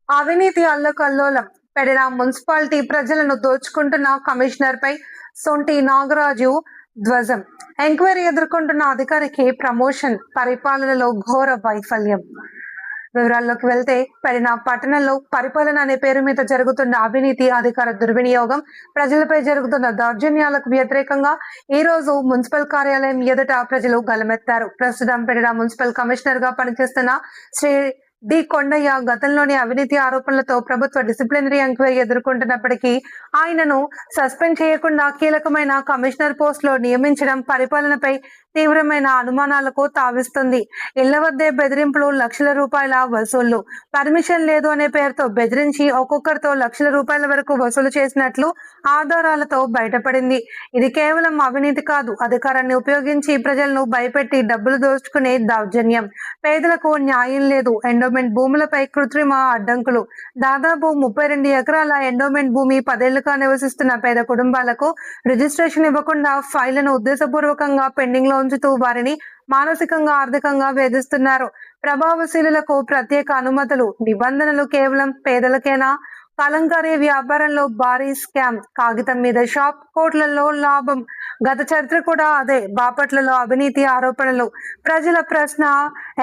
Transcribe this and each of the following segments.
అవినీతి అల్లకల్లోలం పెడిన మున్సిపాలిటీ ప్రజలను దోచుకుంటున్న కమిషనర్ పై సొంటి నాగరాజు ధ్వజం. ఎంక్వైరీ ఎదుర్కొంటున్న అధికారికి ప్రమోషన్, పరిపాలనలో ఘోర వైఫల్యం. వివరాల్లోకి వెళ్తే, పెడిన పట్టణంలో పరిపాలన అనే పేరు మీద జరుగుతున్న అవినీతి, అధికార దుర్వినియోగం, ప్రజలపై జరుగుతున్న దౌర్జన్యాలకు వ్యతిరేకంగా ఈ రోజు మున్సిపల్ కార్యాలయం ఎదుట ప్రజలు గలమెత్తారు. ప్రస్తుతం పెడిన మున్సిపల్ కమిషనర్ గా పనిచేస్తున్న శ్రీ డి కొండయ్య గతంలోని అవినీతి ఆరోపణలతో ప్రభుత్వ డిసిప్లినరీ ఎంక్వైరీ ఎదుర్కొంటున్నప్పటికీ ఆయనను సస్పెండ్ చేయకుండా కీలకమైన కమిషనర్ పోస్ట్ లో నియమించడం పరిపాలనపై తీవ్రమైన అనుమానాలకు తావిస్తుంది. ఇళ్ల వద్దే బెదిరింపులు, లక్షల రూపాయల వసూళ్లు, పర్మిషన్ లేదు అనే పేరుతో బెదిరించి ఒక్కొక్కరితో లక్షల రూపాయల వరకు వసూలు చేసినట్లు ఆధారాలతో బయటపడింది. ఇది కేవలం అవినీతి కాదు, అధికారాన్ని ఉపయోగించి ప్రజలను భయపెట్టి డబ్బులు దోచుకునే దౌర్జన్యం. పేదలకు న్యాయం లేదు. ఎండోమెంట్ భూములపై కృత్రిమ అడ్డంకులు. దాదాపు 32 ఎకరాల ఎండోమెంట్ భూమి 10 ఏళ్లుగా నివసిస్తున్న పేద కుటుంబాలకు రిజిస్ట్రేషన్ ఇవ్వకుండా ఫైళ్లను ఉద్దేశపూర్వకంగా పెండింగ్ లో ఉంచుతూ వారిని మానసికంగా, ఆర్థికంగా వేధిస్తున్నారు. ప్రభావశీలులకు ప్రత్యేక అనుమతులు, నిబంధనలు కేవలం పేదలకేనా? కలంకారీ వ్యాపారంలో భారీ స్కామ్, కాగితం మీద షాప్, కోట్లలో లాభం. గత చరిత్ర కూడా అదే. బాపట్లలో అవినీతి ఆరోపణలు. ప్రజల ప్రశ్న,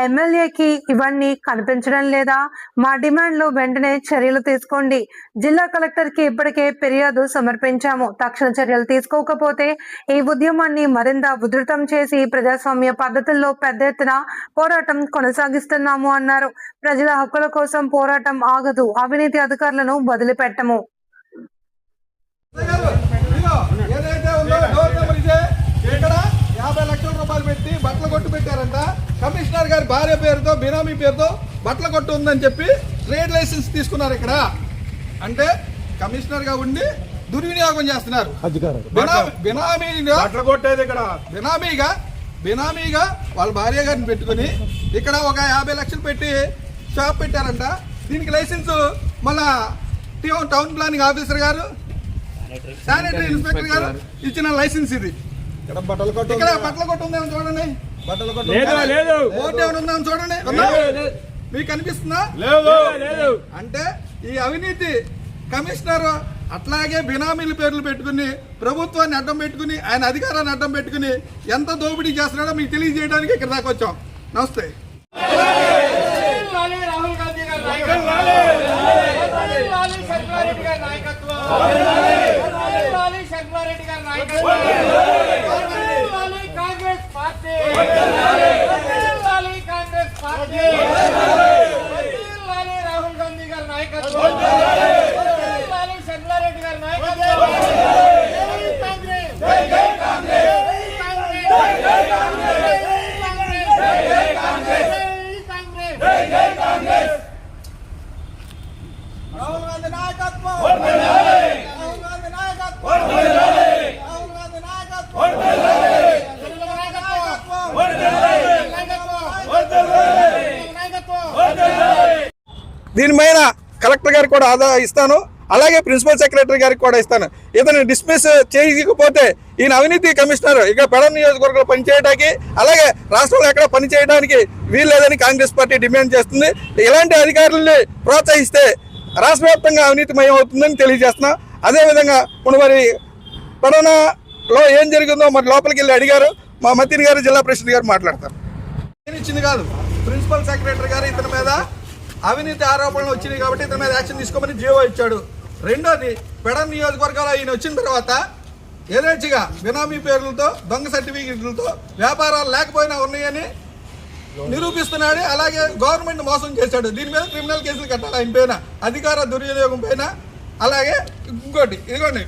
ఎమ్మెల్యేకి ఇవన్నీ కనిపించడం లేదా? మా డిమాండ్లు వెంటనే చర్యలు తీసుకోండి. జిల్లా కలెక్టర్ కి ఇప్పటికే ఫిర్యాదు సమర్పించాము. తక్షణ చర్యలు తీసుకోకపోతే ఈ ఉద్యమాన్ని మరింత ఉధృతం చేసి ప్రజాస్వామ్య పద్ధతుల్లో పెద్ద ఎత్తున పోరాటం కొనసాగిస్తున్నాము అన్నారు. ప్రజల హక్కుల కోసం పోరాటం ఆగదు. అవినీతి అధికారులను వదిలిపెట్టము. ఏదైతే ఉందో డోర్ నెంబర్ ఇక్కడ 50 లక్షల రూపాయలు పెట్టి బట్టల కొట్టు పెట్టారంట. కమిషనర్ గారి భార్య పేరుతో, బినామీ పేరుతో బట్టల కొట్టు ఉందని చెప్పి ట్రేడ్ లైసెన్స్ తీసుకున్నారు. ఇక్కడ అంటే కమిషనర్ గా ఉండి దుర్వినియోగం చేస్తున్నారు. బినామీగా వాళ్ళ భార్య గారిని పెట్టుకుని ఇక్కడ ఒక 50 లక్షలు పెట్టి షాప్ పెట్టారంట. దీనికి లైసెన్స్ మళ్ళా టౌన్ ప్లానింగ్ ఆఫీసర్ గారు, శానిటరీ ఇన్స్పెక్టర్ గారు ఇచ్చిన లైసెన్స్ ఇది. ఇక్కడ బట్టల కొట్టు ఉందేమో చూడండి. ఉందేమో చూడండి. మీకు కనిపిస్తుందా? అంటే ఈ అవినీతి కమిషనర్ అట్లాగే బినామీల పేర్లు పెట్టుకుని ప్రభుత్వాన్ని అడ్డం పెట్టుకుని, ఆయన అధికారాన్ని అడ్డం పెట్టుకుని ఎంత దోపిడీ చేస్తున్నాడో మీకు తెలియజేయడానికి ఇక్కడ దాకా వచ్చాం. నమస్తే. రాహుల్ గాంధీ గారి కాంగ్రెస్ పార్టీ, కాంగ్రెస్ పార్టీ, రాహుల్ గాంధీ గారి నాయకత్వం, శర్మారెడ్డి గారి నాయకత్వం. రాహుల్ గాంధీ నాయకత్వం, రాహుల్ గాంధీ నాయకత్వం, రాహుల్ గాంధీ నాయకత్వం, దీనిపైన కలెక్టర్ గారికి కూడా ఆదా ఇస్తాను, అలాగే ప్రిన్సిపల్ సెక్రటరీ గారికి కూడా ఇస్తాను. ఇతను డిస్మిస్ చేయకపోతే ఈయన అవినీతి కమిషనర్ ఇక పెడన నియోజకవర్గంలో పనిచేయడానికి, అలాగే రాష్ట్రంలో ఎక్కడ పనిచేయడానికి వీల్లేదని కాంగ్రెస్ పార్టీ డిమాండ్ చేస్తుంది. ఇలాంటి అధికారుల్ని ప్రోత్సహిస్తే రాష్ట్ర వ్యాప్తంగా అవినీతిమయం అవుతుందని తెలియజేస్తున్నాం. అదేవిధంగా మరి పెడనలో ఏం జరిగిందో మరి లోపలికి వెళ్ళి అడిగారు. మా మతిన్ గారు, జిల్లా ప్రెసిడెంట్ గారు మాట్లాడతారు. ఇచ్చింది కాదు, ప్రిన్సిపల్ సెక్రటరీ గారు ఇతని మీద అవినీతి ఆరోపణలు వచ్చినాయి కాబట్టి ఇతని మీద యాక్షన్ తీసుకోమని జీవో ఇచ్చాడు. రెండోది, పెడన నియోజకవర్గంలో ఈయన వచ్చిన తర్వాత యథేచ్ఛగా బినామీ పేర్లతో, దొంగ సర్టిఫికెట్లతో వ్యాపారాలు లేకపోయినా ఉన్నాయని నిరూపిస్తున్నాడు. అలాగే గవర్నమెంట్ మోసం చేశాడు. దీని మీద క్రిమినల్ కేసులు కట్టాలి ఆయన పైన, అధికార దుర్వినియోగం పైన. అలాగే ఇంకోటి, ఇదిగోండి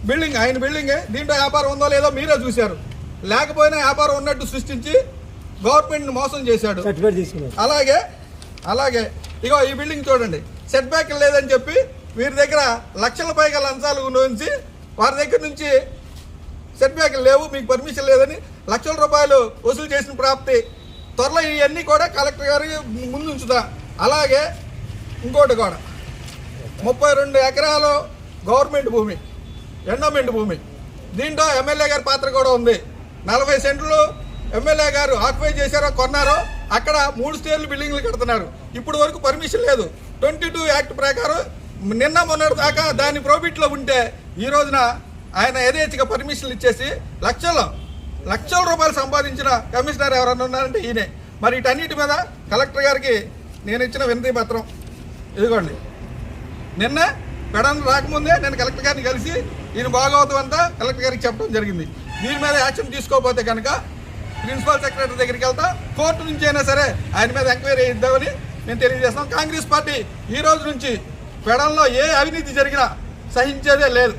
బిల్డింగ్, ఆయన బిల్డింగే. దీంట్లో వ్యాపారం ఉందో లేదో మీరే చూశారు. లేకపోయినా వ్యాపారం ఉన్నట్టు సృష్టించి గవర్నమెంట్ మోసం చేశాడు. అలాగే ఇగో ఈ బిల్డింగ్ చూడండి, సెట్ బ్యాక్ లేదని చెప్పి వీరి దగ్గర లక్షల పైగా లంచాలు నుంచి వారి దగ్గర నుంచి సెట్ బ్యాక్ లేవు, మీకు పర్మిషన్ లేదని లక్షల రూపాయలు వసూలు చేసిన ప్రాప్తి. త్వరలో ఇవన్నీ కూడా కలెక్టర్ గారికి ముందు ఉంచుతా. అలాగే ఇంకోటి కూడా 32 ఎకరాలు గవర్నమెంట్ భూమి, ఎండోమెంట్ భూమి. దీంట్లో ఎమ్మెల్యే గారి పాత్ర కూడా ఉంది. 40 సెంట్లు ఎమ్మెల్యే గారు ఆక్యుపై చేశారో, కొన్నారో. అక్కడ 3 స్టేర్లు బిల్డింగ్లు కడుతున్నారు. ఇప్పుడు వరకు పర్మిషన్ లేదు. 22 యాక్ట్ ప్రకారం నిన్న మొన్నటి దాకా దాని ప్రోబిట్లో ఉంటే ఈ రోజున ఆయన యథేచ్ఛగా పర్మిషన్లు ఇచ్చేసి లక్షల రూపాయలు సంపాదించిన కమిషనర్ ఎవరన్నా ఉన్నారంటే ఈయనే. మరి వీటన్నిటి మీద కలెక్టర్ గారికి నేను ఇచ్చిన వినతి పత్రం ఇదిగోండి. నిన్న పెడన్ రాకముందే నేను కలెక్టర్ గారిని కలిసి ఈయన భాగవతం అంతా కలెక్టర్ గారికి చెప్పడం జరిగింది. దీని మీద యాక్షన్ తీసుకోకపోతే కనుక ప్రిన్సిపల్ సెక్రటరీ దగ్గరికి వెళ్తా, కోర్టు నుంచి అయినా సరే ఆయన మీద ఎంక్వైరీ ఇద్దామని మేము తెలియజేస్తాం. కాంగ్రెస్ పార్టీ ఈ రోజు నుంచి పెడన్లో ఏ అవినీతి జరిగినా సహించేదే లేదు.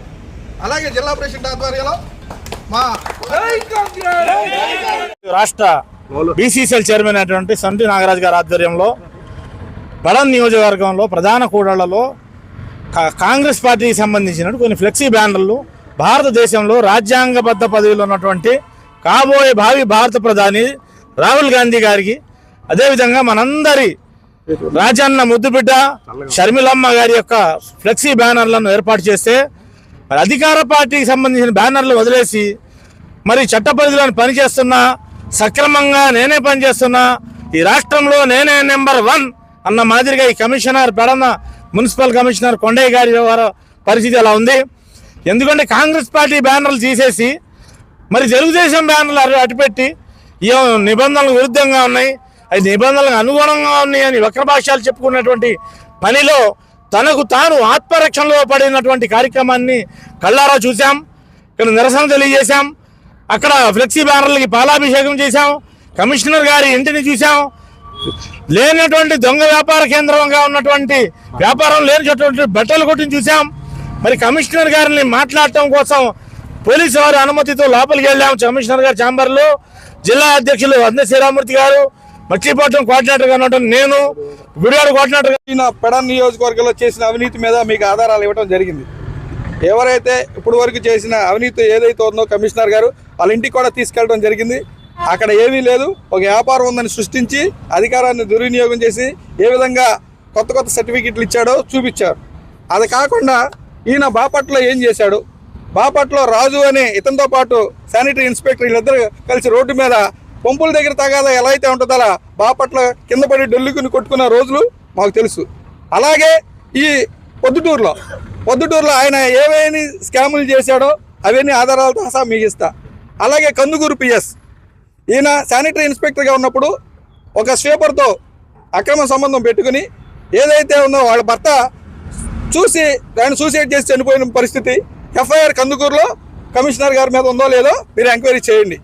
అలాగే జిల్లా ప్రెసిడెంట్ ఆధ్వర్యంలో మా రాష్ట్ర బీసీసీఎల్ చైర్మన్ అయినటువంటి సంటి నాగరాజు గారి ఆధ్వర్యంలో పెడన్ నియోజకవర్గంలో ప్రధాన కూడళ్లలో కాంగ్రెస్ పార్టీకి సంబంధించిన కొన్ని ఫ్లెక్సీ బ్యానర్లు భారతదేశంలో రాజ్యాంగబద్ధ పదవిలో ఉన్నటువంటి కాబోయే భావి భారత ప్రధాని రాహుల్ గాంధీ గారికి, అదేవిధంగా మనందరి రాజన్న ముద్దుబిడ్డ షర్మిలమ్మ గారి యొక్క ఫ్లెక్సీ బ్యానర్లను ఏర్పాటు చేస్తే మరి అధికార పార్టీకి సంబంధించిన బ్యానర్లు వదిలేసి మరి చట్ట పరిధిలో పనిచేస్తున్నా, సక్రమంగా నేనే పనిచేస్తున్నా, ఈ రాష్ట్రంలో నేనే నెంబర్ 1 అన్న మాదిరిగా ఈ commissioner Pedana municipal commissioner Kondaiah గారి పరిస్థితి అలా ఉంది. ఎందుకంటే కాంగ్రెస్ పార్టీ బ్యానర్లు తీసేసి మరి తెలుగుదేశం బ్యానర్లు అటుపెట్టి ఈ నిబంధనలకు విరుద్ధంగా ఉన్నాయి, అది నిబంధనలకు అనుగుణంగా ఉన్నాయి అని వక్రభాష్యాలు చెప్పుకున్నటువంటి పనిలో తనకు తాను ఆత్మరక్షణలో పడినటువంటి కార్యక్రమాన్ని కళ్ళారా చూసాం. ఇక్కడ నిరసన తెలియజేశాం, అక్కడ ఫ్లెక్సీ బ్యానర్లకి పాలాభిషేకం చేశాం, కమిషనర్ గారి ఇంటిని చూసాం. లేనటువంటి దొంగ వ్యాపార కేంద్రంగా ఉన్నటువంటి వ్యాపారం లేనటువంటి బట్టలు కొట్టిని చూసాం. మరి కమిషనర్ గారిని మాట్లాడటం కోసం పోలీసు వారి అనుమతితో లోపలికి వెళ్ళాం. కమిషనర్ గారి ఛాంబర్లో జిల్లా అధ్యక్షులు అందే శ్రీరామూర్తి గారు, మచిలీపట్నం కోఆర్డినేటర్గా ఉన్నటువంటి నేను, గుడివాడ కోఆర్డినేటర్. ఈయన పెడన్ నియోజకవర్గంలో చేసిన అవినీతి మీద మీకు ఆధారాలు ఇవ్వడం జరిగింది. ఎవరైతే ఇప్పుడు వరకు చేసిన అవినీతి ఏదైతే ఉందో కమిషనర్ గారు వాళ్ళ ఇంటికి కూడా తీసుకెళ్ళడం జరిగింది. అక్కడ ఏమీ లేదు, ఒక వ్యాపారం ఉందని సృష్టించి అధికారాన్ని దుర్వినియోగం చేసి ఏ విధంగా కొత్త సర్టిఫికెట్లు ఇచ్చాడో చూపించారు. అది కాకుండా ఈయన బాపట్ల ఏం చేశాడు, బాపట్ల రాజు అనే ఇతనితో పాటు శానిటరీ ఇన్స్పెక్టర్ వీళ్ళిద్దరు కలిసి రోడ్డు మీద పంపుల దగ్గర తగాదా ఎలా అయితే ఉంటుందో అలా బాపట్ల కింద పడి డొల్లుకుని కొట్టుకున్న రోజులు మాకు తెలుసు. అలాగే ఈ పొద్దుటూరులో ఆయన ఏవేని స్కాములు చేశాడో అవన్నీ ఆధారాలతో సహా మీకు ఇస్తా. అలాగే కందుకూరు పిఎస్ ఈయన శానిటరీ ఇన్స్పెక్టర్గా ఉన్నప్పుడు ఒక స్వీపర్తో అక్రమ సంబంధం పెట్టుకుని ఏదైతే ఉందో వాళ్ళ భర్త చూసి ఆయన సూసైడ్ చేసి చనిపోయిన పరిస్థితి. ఎఫ్ఐఆర్ కందుకూరులో కమిషనర్ గారి మీద ఉందో లేదో మీరు ఎంక్వైరీ చేయండి.